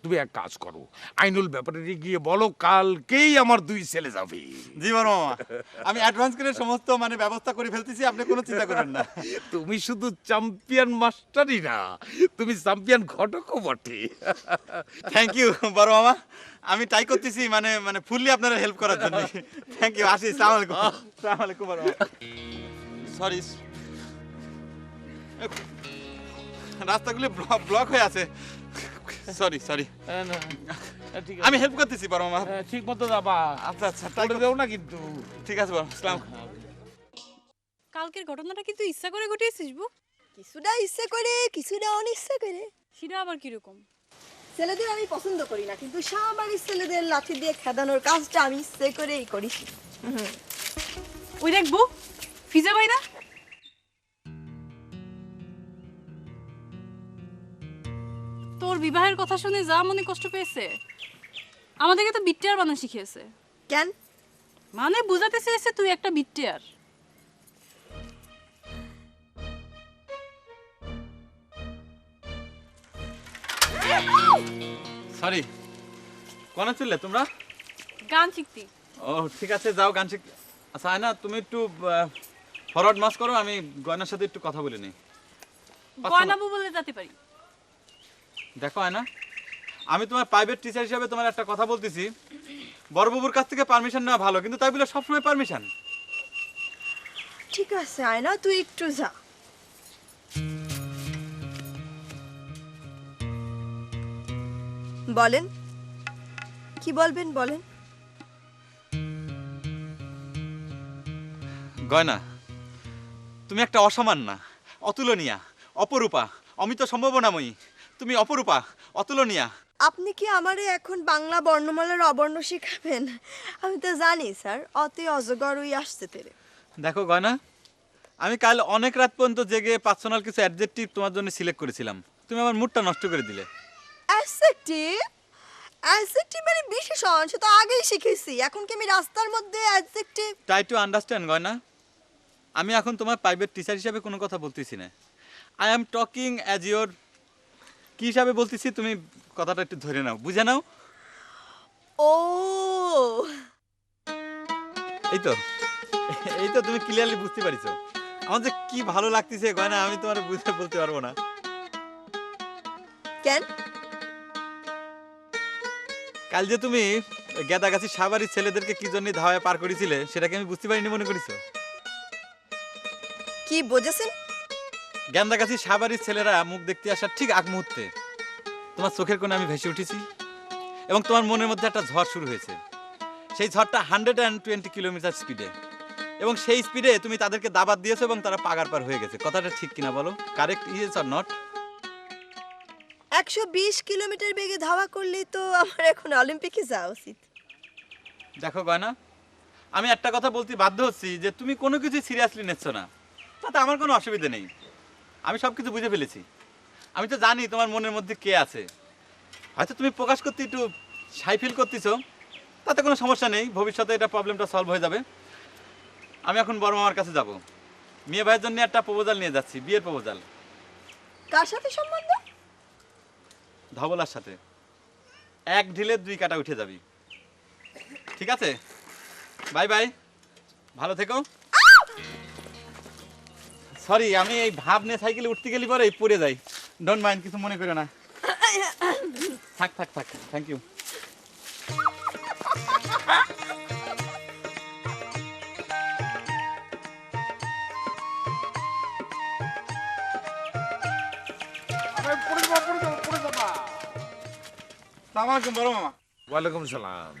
তুমি এক কাজ করো, আইনুল ব্যাপারে গিয়ে বলো কালকেই আমার 2 ছেলে যাবে। জি বড় মামা, আমি অ্যাডভান্স করে সমস্ত মানে ব্যবস্থা করে ফেলতেছি, আপনি কোনো চিন্তা করেন না। তুমি শুধু চ্যাম্পিয়ন মাস্টারই না, তুমি চ্যাম্পিয়ন ঘটকও বটে। থ্যাংক ইউ বড় মামা, আমি ট্রাই করতেছি মানে মানে ফুললি আপনারা হেল্প করার জন্য। থ্যাংক ইউ, আসি। আসসালামু আলাইকুম। আসসালামু আলাইকুম বড় মামা। সরি, রাস্তাগুলো ব্লক হয়ে আছে। সরি সরি, ঠিক আমি হেল্প করতেছি বড় মামা। ঠিক মতো যাবা, আচ্ছা আচ্ছা, করে দেও না কিন্তু। ঠিক আছে বড়, আসসালাম। কালকের ঘটনাটা কি তুই ইচ্ছা করে ঘটিয়েছিস বউ? কিছুটা ইচ্ছে করে, কিছুটা অনিচ্ছা করে। সেটা আবার কিরকম? ছেলেদের আমি পছন্দ করি না, কিন্তু সবারই ছেলেদের লাঠি দিয়ে খেদানোর কাজটা আমি ইচ্ছে করেই করি। ওই দেখবো ফিজা ভাই না, তোর বিবাহের কথা শুনে যা মনে কষ্ট পেয়েছে, আমাদেরকে তো বিট্টিয়ার বানা শিখিয়েছে। কেন? মানে বুঝাতে চেয়েছে তুই একটা বিট্টিয়ার। সরি, কোন চললে তোমরা? গান শিখতি। ও ঠিক আছে, যাও গান শিখ। আচ্ছা আয়না, তুমি একটু ফরওয়ার্ড মাস করো, আমি গয়নার সাথে একটু কথা বলে নিই। গয়নাবু বলে যেতে পারি। দেখো আয়না, আমি তোমার প্রাইভেট টিচার হিসাবে তোমার একটা কথা বলতেছি। বড়বাবুর কাছ থেকে পারমিশন নেওয়া ভালো, কিন্তু তাই বলে সবসময় পারমিশন। ঠিক আছে আয়না, তুই একটু যা। বলেন, কি বলবেন বলেন। গয়না, তুমি একটা অসামান্যা, অতুলনীয়া, অপরূপা, অমিত সম্ভাবনাময়ী। তুমি অপরূপা, অতুলনীয়া। আপনি কি আমারে এখন বাংলা বর্ণমালার অবর্ণ শিখাবেন? আমি তো জানি স্যার, অতি অজগর ওই আসতে তেরে। দেখো গয়না, আমি কাল অনেক রাত পর্যন্ত জেগে পার্সোনাল কিছু অ্যাডজেক্টিভ তোমার জন্য সিলেক্ট করেছিলাম। তুমি আমার মুডটা নষ্ট করে দিলে। অ্যাডজেক্টিভ? অ্যাডজেক্টিভ মানে বিশেষণ, সে তো আগেই শিখেছি। এখন কি আমি রাস্তার মধ্যে অ্যাডজেক্টিভ? ট্রাই টু আন্ডারস্ট্যান্ড গয়না, আমি এখন তোমার প্রাইভেট টিচার হিসাবে কোনো কথা বলতেছি না। I am talking as your, কী হিসাবে বলতেছি তুমি কথাটা একটু ধরে নাও, বুঝে নাও। ও এই তো, এই তো তুমি ক্লিয়ারলি বুঝতে পারিছো। আমার যে কি ভালো লাগতেছে গয়না, আমি তোমার বুঝে বলতে পারবো না। কেন? কাল যে তুমি গেদাগাছি সাবাড়ির ছেলেদেরকে কি জন্য ধাওয়ায় পার করেছিলে, সেটাকে আমি বুঝতে পারিনি মনে করেছো? কি বুঝেছেন? গেন্দাগাছি সাবাড়ির ছেলেরা মুখ দেখতে আসার ঠিক আগ মুহূর্তে তোমার চোখের কোণে আমি ভেসে উঠেছি, এবং তোমার মনের মধ্যে একটা ঝড় শুরু হয়েছে। সেই ঝড়টা 120 কিলোমিটার স্পিডে, এবং সেই স্পিডে তুমি তাদেরকে দাবাত দিয়েছো এবং তারা পাগার পার হয়ে গেছে। কথাটা ঠিক কিনা বলো? Correct is or not? 120 kilometre বেগে ধাওয়া করলেই তো আমার এখন অলিম্পিকে যাওয়া উচিত। দেখো গয়না, আমি একটা কথা বলতে বাধ্য হচ্ছি যে তুমি কোনো কিছু সিরিয়াসলি নিচ্ছ না। তাতে আমার কোনো অসুবিধা নেই, আমি সব কিছু বুঝে ফেলেছি। আমি তো জানি তোমার মনের মধ্যে কে আছে। হয়তো তুমি প্রকাশ করতে একটু শাই ফিল করতেছো, তাতে কোনো সমস্যা নেই, ভবিষ্যতে এটা প্রবলেমটা সলভ হয়ে যাবে। আমি এখন বড় মামার কাছে যাব, মেয়ে ভাইয়ের জন্য একটা প্রপোজাল নিয়ে যাচ্ছি, বিয়ের প্রপোজাল। কার সাথে সম্বন্ধ? ধবলার সাথে। এক ঢিলে 2 কাটা উঠে যাবি। ঠিক আছে, বাই বাই, ভালো থেকো। সরি, আমি এই ভাব নিয়ে সাইকেলে উঠতে গেলি পরে পড়ে যাই। ডোন্ট মাইন্ড, কিছু মনে করো না। থাক থাক থাক, থ্যাংক ইউ। সালাম আলাইকুম বড় মামা। ওয়ালাইকুম সালাম।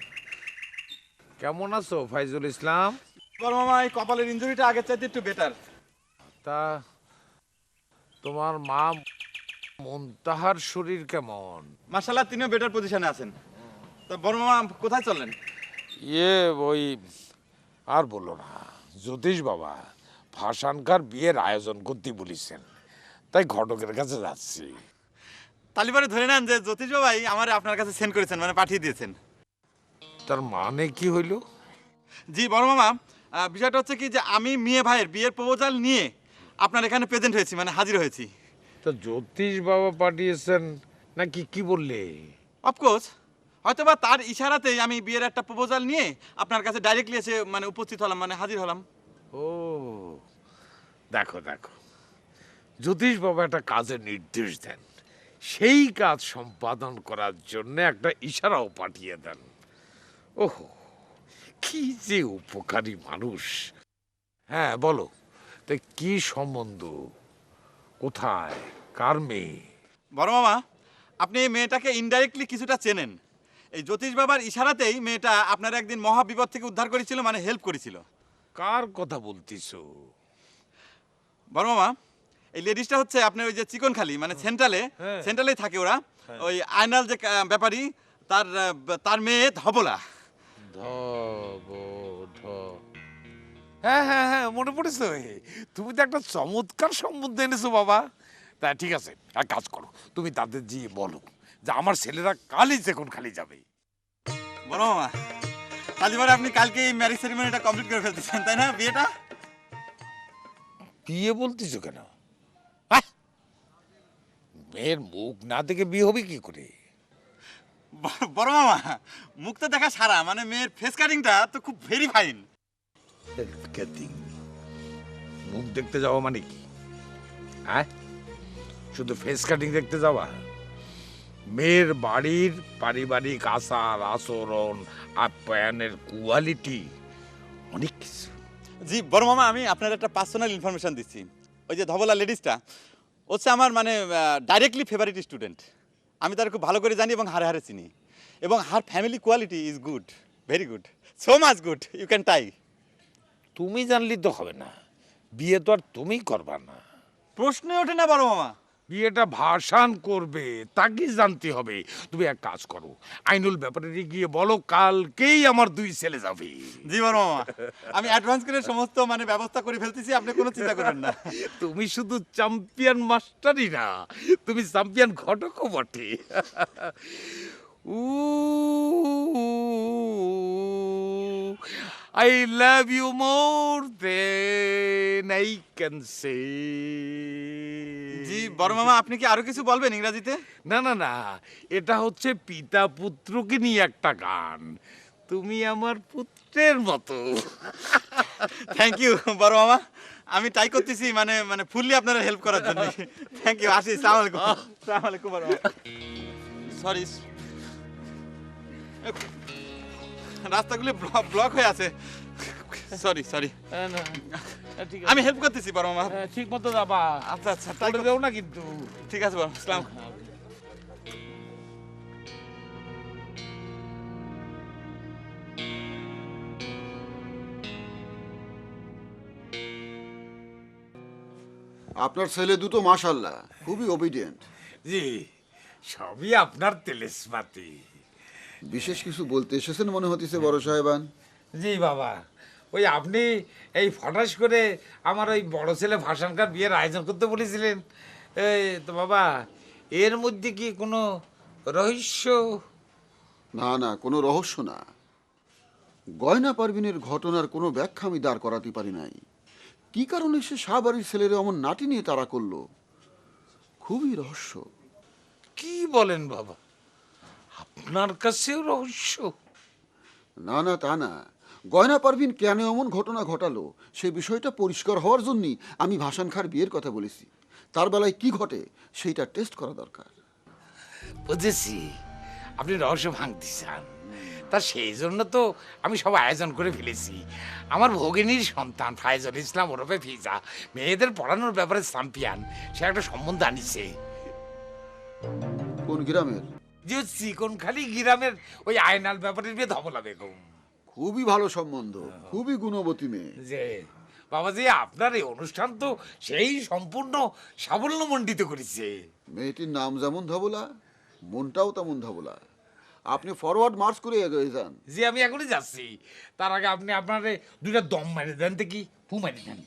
কেমন আছো ফাইজুল ইসলাম? বড় মামা, এই কপালের ইনজুরিটা আগের চাইতে একটু বেটার। তা তোমার মা মুনতাহার শরীর কেমন? মাশাআল্লাহ, তিনিও বেটার পজিশনে আছেন। তা বড় মামা কোথায় চললেন? ওই আর বলো না, জ্যোতিষ বাবা ফাসানকার বিয়ের আয়োজন করতে বলেছেন, তাই ঘটকের কাছে যাচ্ছি। তালিবারে ধরে নেন যে জ্যোতিষ বাবাই আমার আপনার কাছে সেন্ড করেছেন, মানে পাঠিয়ে দিয়েছেন। তার মানে কি হইল? জি বড় মামা, বিষয়টা হচ্ছে কি যে আমি মেয়ে ভাইয়ের বিয়ের প্রপোজাল নিয়ে আপনার এখানে প্রেজেন্ট হয়েছি, মানে হাজির হয়েছি। তা জ্যোতিষ বাবা পাঠিয়েছেন নাকি কি বললে? অফকোর্স, হয়তোবা তার ইশারাতেই আমি বিয়ের একটা প্রপোজাল নিয়ে আপনার কাছে ডাইরেক্টলি এসে মানে উপস্থিত হলাম, মানে হাজির হলাম। ও দেখো দেখো, জ্যোতিষ বাবা একটা কাজের নির্দেশ দেন, সেই কাজ সম্পাদন করার জন্য একটা ইশারাও পাঠিয়ে দেন। ওহো, কি যে উপকারী মানুষ। হ্যাঁ বলো, তো কি সম্বন্ধ, কোথায়, কার মেয়ে? বড় মামা, আপনি এই মেয়েটাকে ইনডাইরেক্টলি কিছুটা চেনেন। এই জ্যোতিষ বাবার ইশারাতেই মেয়েটা আপনার একদিন মহা বিপদ থেকে উদ্ধার করেছিল, মানে হেল্প করেছিল। কার কথা বলতিছো? বড় মামা, এই লেডিসটা হচ্ছে আপনার ওই যে চিকনখালি, মানে সেন্ট্রালেই থাকে ওরা। ওই আয়নাল যে ব্যাপারী, তার তার মেয়ে ধবলা। হ্যাঁ হ্যাঁ হ্যাঁ, মনে পড়েছে। তুমি তো একটা চমৎকার সম্বন্ধ এনেছো বাবা। তা ঠিক আছে, এক কাজ করো, তুমি তাদের গিয়ে বলো যে আমার ছেলেরা কালই যেকোন খালি যাবে। বড় মামা, তাহলে আপনি কালকে এই ম্যারেজ সেরিমনিটা কমপ্লিট করে ফেলতেছেন, তাই না? বিয়েটা বিয়ে বলতেছো কেন? আহ! মেয়ের মুখ না দেখে বিয়ে হবে কি করে? বড় মামা, মুখটা দেখা সারা, মানে মেয়ের ফেস কাটিংটা তো খুব ভেরি ফাইন। মুখ দেখতে যাওয়া মানে কি? হ্যাঁ, শুধু ফেস কাটিং দেখতে যাওয়া? মেয়ের বাড়ির পারিবারিক আচার আচরণ, আপ্যায়নের কোয়ালিটি, অনেক কিছু। জি বড় মামা, আমি আপনার একটা পার্সোনাল ইনফরমেশন দিচ্ছি। ওই যে ধবলা লেডিসটা হচ্ছে আমার মানে ডাইরেক্টলি ফেভারিট স্টুডেন্ট। আমি তার খুব ভালো করে জানি এবং হারে হারে চিনি, এবং her family quality is good, very good, so much good you can tie. তুমি জানলি তো হবে না, বিয়ে তো আর তুমি করবা না। প্রশ্নই ওঠে না বড় মামা। বিয়েটা ভাসান করবে, তাকে জানতে হবে। তুমি এক কাজ করো, আইনুল ব্যাপারে গিয়ে বলো কালকেই আমার 2 ছেলে যাবে। জি বড় মামা, আমি অ্যাডভান্স করে সমস্ত মানে ব্যবস্থা করে ফেলতেছি, আপনি কোনো চিন্তা করেন না। তুমি শুধু চ্যাম্পিয়ন মাস্টারই না, তুমি চ্যাম্পিয়ন ঘটকও বটে। উ I love you more than I can say. জি বড় মামা, আপনি কি আরো কিছু বলবেন ইংরেজিতে? না না না, এটা হচ্ছে পিতা পুত্রকে নিয়ে একটা গান। তুমি আমার পুত্রের মতো। থ্যাংক ইউ বড় মামা, আমি ট্রাই করতেছি মানে মানে ফুললি আপনারা হেল্প করার জন্য। থ্যাংক ইউ, আসি। আসসালামু আলাইকুম। আসসালামু আলাইকুম বড় মামা। সরি, রাস্তাগুলো ব্লক হয়ে আছে। সরি সরি, আমি হেল্প করতেছি বড় মামা। ঠিক মতো যাবা। আচ্ছা আচ্ছা, করে দেও না কিন্তু। ঠিক আছে বড়, আসসালাম। আপনার ছেলে দুটো মাশাআল্লাহ খুবই ওবিডিয়েন্ট। জি, সবই আপনার তেলেসমাতি। বিশেষ কিছু বলতে এসেছেন মনে হতেছে বড় সাহেবান। জি বাবা, ওই আপনি এই ফটাস করে আমার ওই বড় ছেলে ভাসানকার বিয়ের আয়োজন করতে বলেছিলেন। এই তো বাবা, এর মধ্যে কি কোনো রহস্য? না না, কোনো রহস্য না। গয়না পারভিনের ঘটনার কোনো ব্যাখ্যা আমি দাঁড় করাতে পারি নাই। কি কারণে সে শাহবাড়ির ছেলেরা অমন নাটি নিয়ে তাড়া করলো, খুবই রহস্য। কি বলেন বাবা, আপনার কাছেও রহস্য? না না, তা না। গয়না পারভিন কেন এমন ঘটনা ঘটালো সেই বিষয়টা পরিষ্কার হওয়ার জন্যই আমি ভাসান খাঁর বিয়ের কথা বলেছি। তার বেলায় কি ঘটে সেইটা টেস্ট করা দরকার। বুঝেছি, আপনি রহস্য ভাঙতে চান। তা সেই জন্য তো আমি সব আয়োজন করে ফেলেছি। আমার ভগিনীর সন্তান ফায়জুল ইসলাম ওরফে ফিজা, মেয়েদের পড়ানোর ব্যাপারে চ্যাম্পিয়ন, সে একটা সম্বন্ধ আনিছে। কোন গ্রামের? যে চিকনখালি গ্রামের ওই আয়নাল ব্যাপারের বিয়ে ধবলা বেগম। খুবই ভালো সম্বন্ধ, খুবই গুণবতী মেয়ে। যে বাবাজি, আপনার এই অনুষ্ঠান তো সেই সম্পূর্ণ সাফল্যমণ্ডিত করেছে। মেয়েটির নাম যেমন ধবলা, মনটাও তেমন ধবলা। আপনি ফরওয়ার্ড মার্চ করে এগিয়ে যান। যে আমি এখনই যাচ্ছি, তার আগে আপনি আপনার 2টা দম মারি দেন, দেখি ফু মারি দেন।